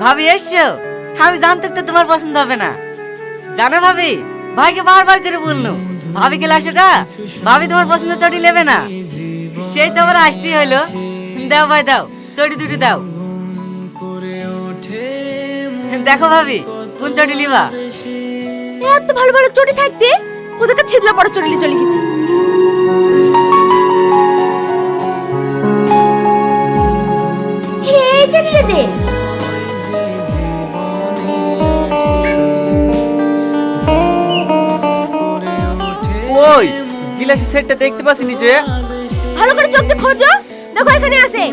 ভাবি এসছো? আমি জানতাম তো তোমার পছন্দ হবে না। জানো ভাবি, ভাইকে বারবার করে বললো ভাবিকে লাসো গা, ভাবি তোমার পছন্দের চটি নেবে না। সেই তোমার আসতেই হইলো। দাও ভাই দাও, চটি দুটো দাও। দেখো ভাবি, কোন চটি লিবা? এত ভালো ভালো চটি থাকতে ওদেরকে ছিদলা পড়া চটি চলে গেছি। এই চটি দে। ওই গিলাসের সেটটা দেখতে পাচ্ছিনি যে? ভালো করে চোখ দিয়ে খোঁজো, দেখো এখানে আছে।